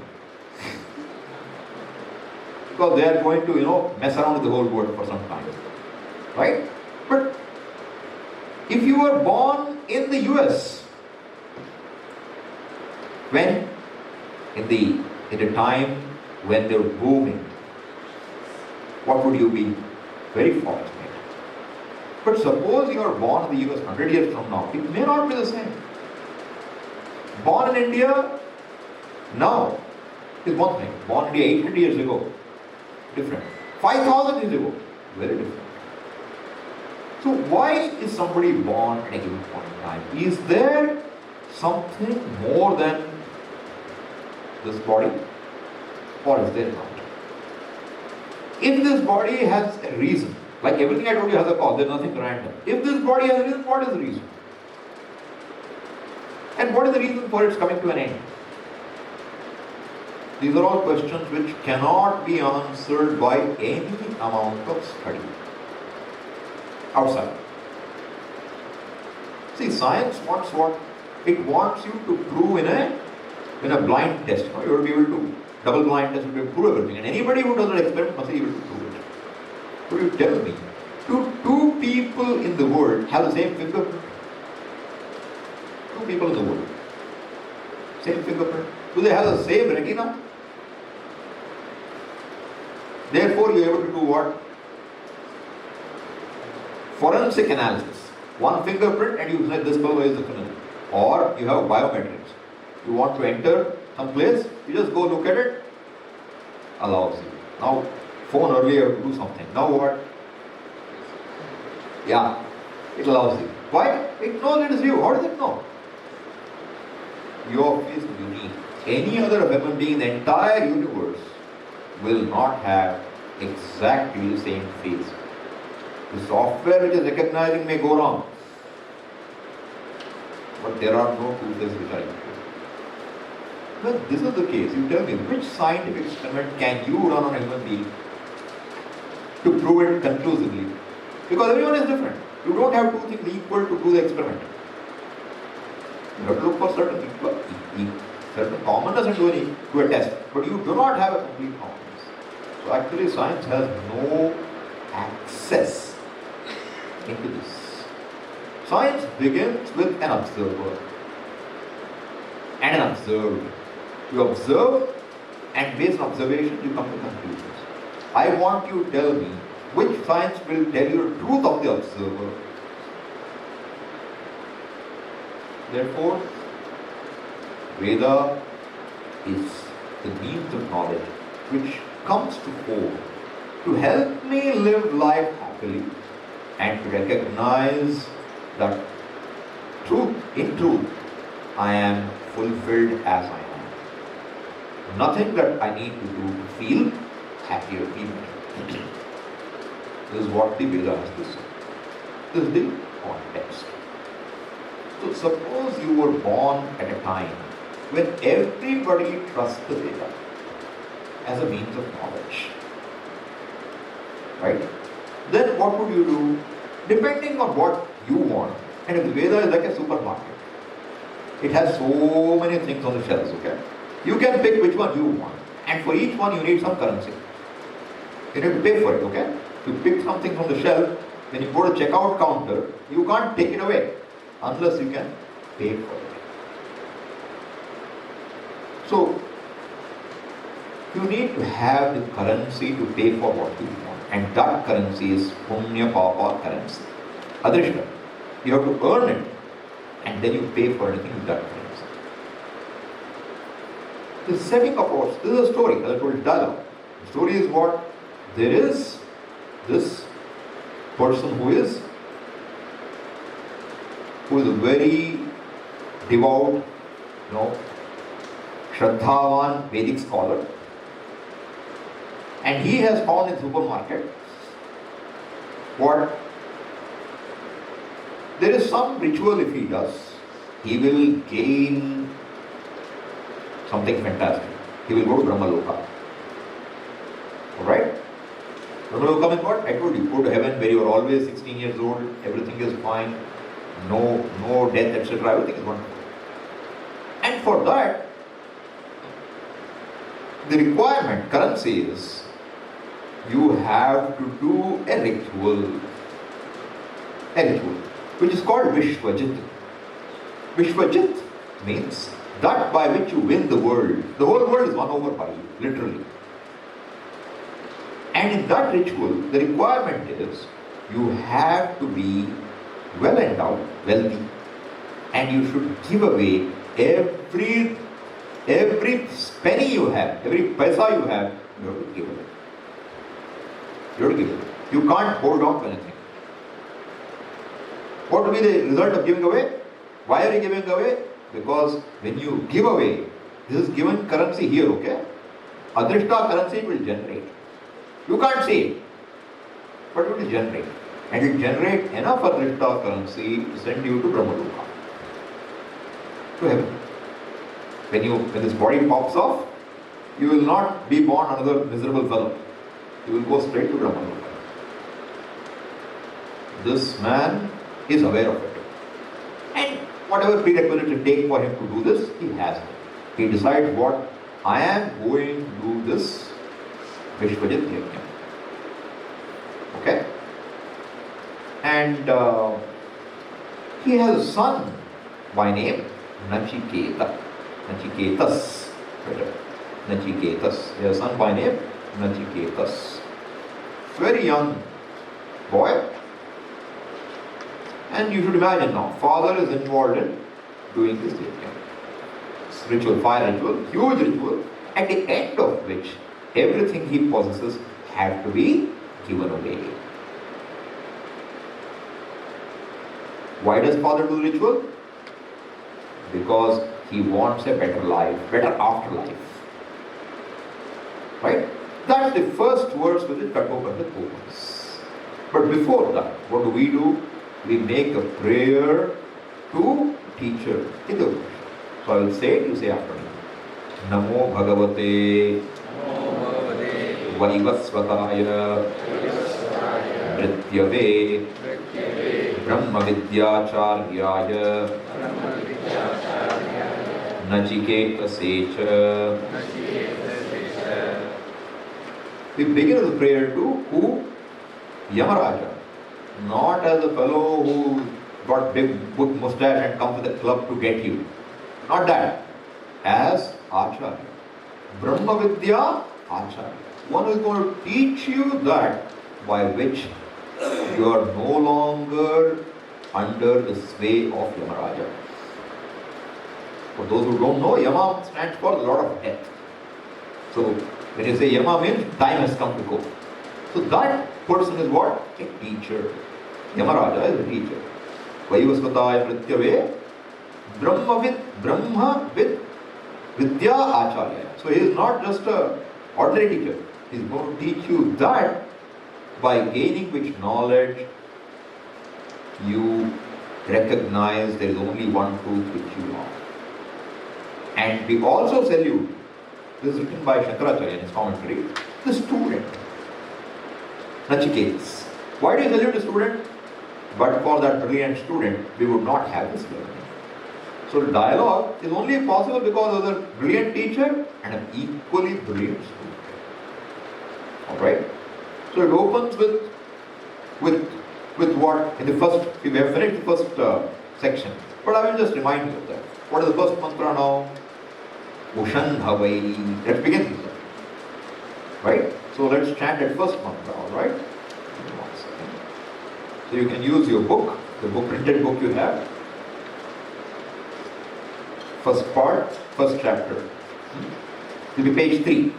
Because they are going to, mess around with the whole world for some time. Right? But if you were born in the US, when? In the time when they were booming, what would you be? Very fortunate. But suppose you are born in the US 100 years from now, it may not be the same. Born in India now is one thing. Born in India 800 years ago, different. 5,000 years ago, very different. So why is somebody born at a given point in time? Is there something more than this body? Or is there not? If this body has a reason, like everything I told you has a cause, there's nothing random. If this body has a reason, what is the reason? And what is the reason for its coming to an end? These are all questions which cannot be answered by any amount of study outside. See, science wants what? It wants you to prove in a blind test. You will be able to, double blind test, you will be able to prove everything. And anybody who does an experiment must be able to prove it. Could you tell me, two people in the world have the same fingerprint? Two people in the world. Same fingerprint. Do they have the same retina? Therefore, you are able to do what? Forensic analysis. One fingerprint and you say this fellow is the criminal. Or you have biometrics. You want to enter some place, you just go look at it, allows you. Now, phone earlier to do something. Now what? Yeah, it allows you. Why? It knows it is you. How does it know? Your face is unique. Any other human being in the entire universe will not have exactly the same face. The software which is recognizing may go wrong. But there are no two faces which are equal. When this is the case, you tell me, which scientific experiment can you run on a human being to prove it conclusively? Because everyone is different. You don't have two things equal to do the experiment. You have to look for certain commonness and do a test. But you do not have a complete commonness. So actually science has no access into this. Science begins with an observer and an observed. You observe and based on observation you come to conclusions. I want you to tell me Which science will tell you the truth of the observer? Therefore, Veda is the means of knowledge which comes to fore to help me live life happily and to recognize that in truth, I am fulfilled as I am. Nothing that I need to do to feel happy or feel better. This is what the Veda has to say. This is the context. So suppose you were born at a time when everybody trusts the Veda as a means of knowledge. Right? Then what would you do? Depending on what you want. And if the Veda is like a supermarket, it has so many things on the shelves, okay? You can pick which one you want. And for each one you need some currency. You need to pay for it, okay? You pick something from the shelf, when you go to checkout counter, you can't take it away unless you can pay for it. So, you need to have the currency to pay for what you want. And that currency is Punya Papa currency. Adrishta. You have to earn it. And then you pay for anything with that currency. The setting of course, this is a story, as I told you, dialogue. The story is what? There is this person who is a very devout, Shraddhavan Vedic scholar. And he has found in supermarket what there is some ritual if he does, he will gain something fantastic. He will go to Brahmaloka. Alright? Brahmaloka means what? I told you, go to heaven where you are always 16 years old, everything is fine, no death, etc. Everything is wonderful. And for that, the requirement, currency is, you have to do a ritual, which is called Vishwajit. Vishwajit means that by which you win the world. The whole world is won over by you, literally. And in that ritual, the requirement is, you have to be well endowed, wealthy, and you should give away every penny you have, every paisa you have, you have to give away. You have to give away. You can't hold on to anything. What will be the result of giving away? Why are you giving away? Because when you give away, this is given currency here, okay? Adrishta currency will generate. You can't see it, but it will generate. And it will generate enough Adrishta currency to send you to Brahmaloka, to heaven. When this body pops off, you will not be born another miserable fellow. You will go straight to Brahmaloka. This man is aware of it. And whatever prerequisite it takes for him to do this, he has it. He decides what, I am going to do this Vishwajit Yajna. Okay? And he has a son by name Nachiketa. Nachiketas. Nachiketas. He has a son by name Nachiketas. Very young boy. And you should imagine now, father is involved in doing this ritual, fire ritual, huge ritual, at the end of which everything he possesses had to be given away. Why does father do ritual? Because he wants a better life, better afterlife. Right? That's the first verse with the Kathopanishad opens. But before that, what do? We make a prayer to teacher in the Upanishad. So I will say it, you say after me. Namo Bhagavate Vaivasvataya Vrityave Brahma Vidyacharyaya Nachiketasecha. We begin with the prayer to who? Yamaraja. Not as a fellow who got big mustache and comes with a club to get you. Not that. As Acharya. Brahma Vidya Acharya. One who is going to teach you that by which you are no longer under the sway of Yamaraja. For those who don't know, Yama stands for Lord of Death. So when you say Yama means time has come to go. So that person is what? A teacher. Yamaraja is a teacher. Vaivasvataya Mrityave Brahma with Vidya Acharya. So he is not just an ordinary teacher. He is going to teach you that by gaining which knowledge you recognize there is only one truth which you are. And we also salute, this is written by Shankaracharya in his commentary, the student, Nachiketas. Why do you salute the student? But for that brilliant student, we would not have this learning. So dialogue is only possible because of a brilliant teacher and an equally brilliant student. Alright? So it opens with what? In the first, we have finished the first section. But I will just remind you of that. What is the first mantra now? Ushan Havai. Let's begin with that. Right? So let's chant that first mantra, alright? One second. So you can use your book, the printed book you have. First part, first chapter. It will be page 3,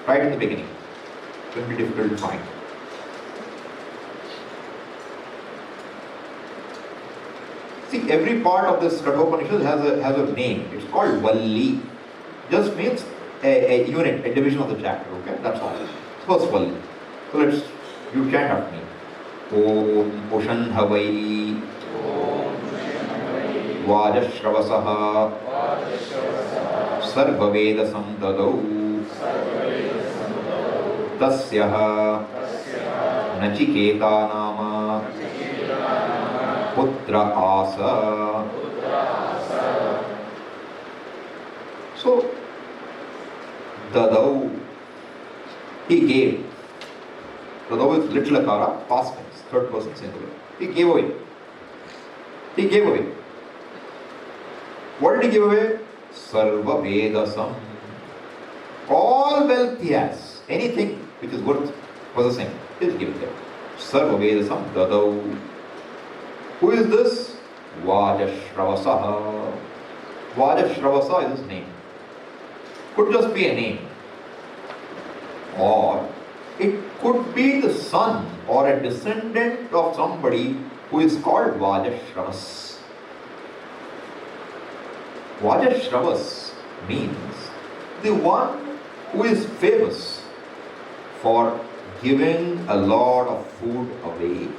right in the beginning. It will be difficult to find. See, every part of this Kathopanishad has a name. It's called Valli. Just means a unit, a division of the chapter. Okay, that's all. First Valli. So you chant after me. Om Ushan Havai Vajashravasah Sarvaveda Samdadau Tasyaha Nachiketa Nama Putra Asa. So, Dadau, he gave. Dadau is little akara, past tense, third person singular. He gave away. He gave away. What did he give away? Sarva Vedasam. All wealth he has, anything which is worth possessing, is given there. Sarva Vedasam Dadau. Who is this? Vajashravasa. Vajashravasa is his name. Could just be a name. Or it could be the son or a descendant of somebody who is called Vajashravas. Vajashravas means the one who is famous for giving a lot of food away.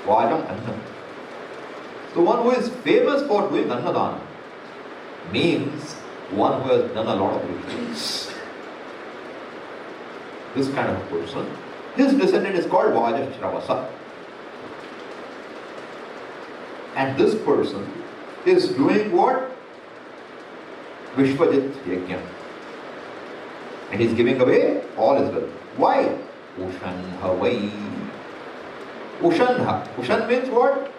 Vajam Annam. The one who is famous for doing Annadana means one who has done a lot of rituals. This kind of person, his descendant is called Vajashravasa. And this person is doing what? Vishwajit Yajna. And he is giving away all his wealth. Why? Ushan Havai. Ushanha. Ushan means what?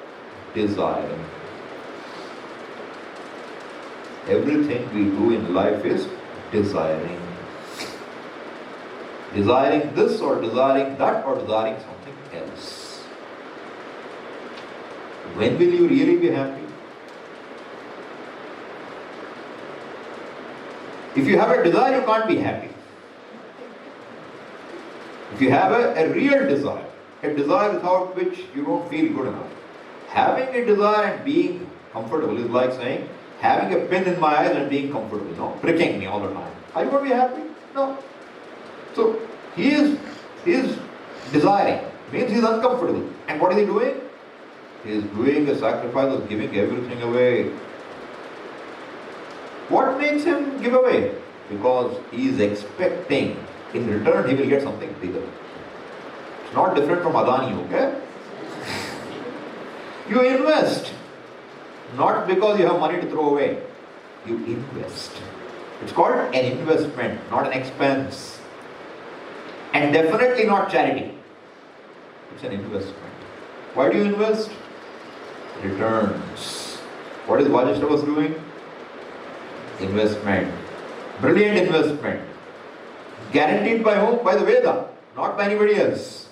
Desiring. Everything we do in life is desiring. Desiring this or desiring that or desiring something else. When will you really be happy? If you have a desire, you can't be happy. If you have a real desire, a desire without which you don't feel good enough. Having a desire and being comfortable is like saying, having a pin in my eyes and being comfortable, no, pricking me all the time. Are you going to be happy? No. So, he is desiring, means he is uncomfortable. And what is he doing? He is doing a sacrifice of giving everything away. What makes him give away? Because he is expecting, in return he will get something bigger. It's not different from Adani, okay? You invest. Not because you have money to throw away. You invest. It's called an investment, not an expense. And definitely not charity. It's an investment. Why do you invest? Returns. What is Vajashravas doing? Investment. Brilliant investment. Guaranteed by whom? By the Veda. Not by anybody else.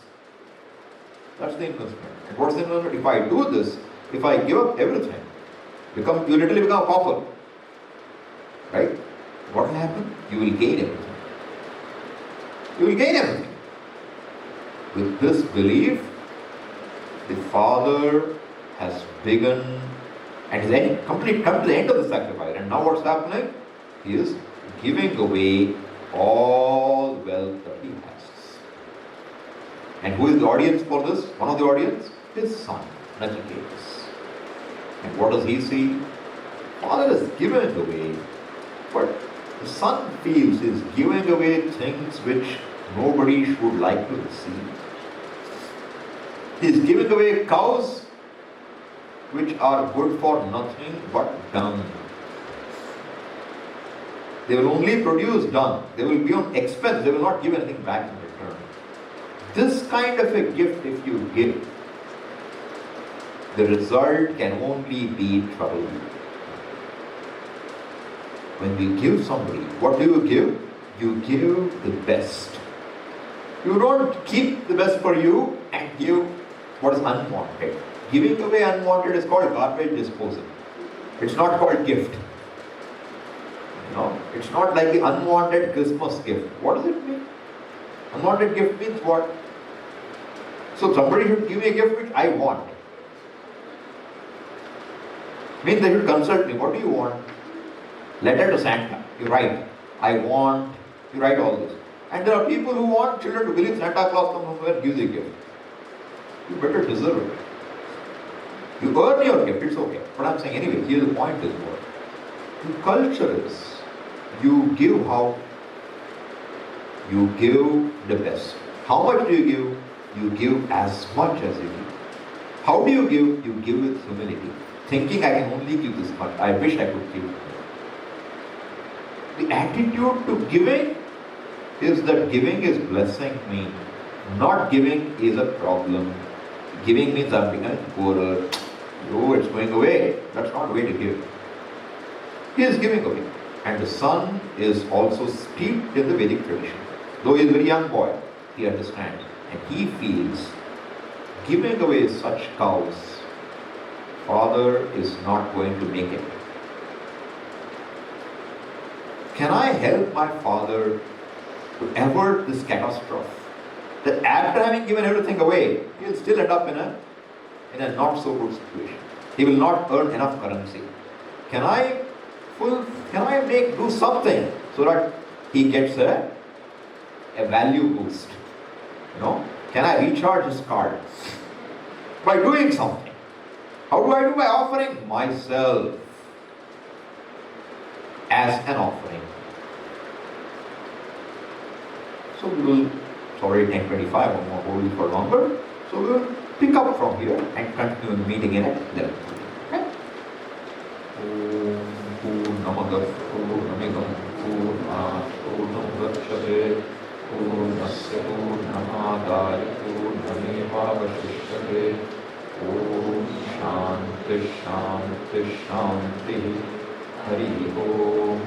That's the investment. And what's the investment? If I do this, if I give up everything, you literally become a pauper. Right? What will happen? You will gain everything. You will gain everything. With this belief, the Father has begun and is come to the end of the sacrifice. And now what's happening? He is giving away all wealth that he has. And who is the audience for this? One of the audience? His son, Nachiketas. And what does he see? Father is giving away, but the son feels he is giving away things which nobody should like to receive. He is giving away cows which are good for nothing but dung. They will only produce dung. They will be on expense. They will not give anything back in return. This kind of a gift, if you give, the result can only be trouble. When we give somebody, what do you give? You give the best. You don't keep the best for you and give what is unwanted. Giving away unwanted is called garbage disposal. It's not called gift. It's not like the unwanted Christmas gift. What does it mean? Unwanted gift means what? So somebody should give me a gift which I want. Means they should consult me. What do you want? Letter to Santa. You write. I want. You write all this. And there are people who want children to believe Santa Claus comes somewhere and gives a gift. You better deserve it. You earn your gift, it's okay. But I'm saying anyway, here the point is what? The culture is, you give how? You give the best. How much do you give? You give as much as you give. How do you give? You give with humility. Thinking I can only give this much. I wish I could give more. The attitude to giving is that giving is blessing me. Not giving is a problem. Giving means I'm becoming poorer. Oh, it's going away. That's not the way to give. He is giving away. And the son is also steeped in the Vedic tradition. Though he is a very young boy, he understands. And he feels giving away such cows, Father is not going to make it. Can I help my father to avert this catastrophe? That after having given everything away, he will still end up in a not so good situation. He will not earn enough currency. Can I do something so that he gets a value boost? Can I recharge his card? By doing something. How do I do? By offering myself as an offering. So we will, it's already 10:25, I won't hold you for longer. So we will pick up from here and continue the meeting in at 11. Okay? Om Purnamadav Purnamidam Purnat Purnamudachyate Purnasya Purnamadaya Purnamevavashishyate. Om Shanti Shanti Shanti. Hari Om.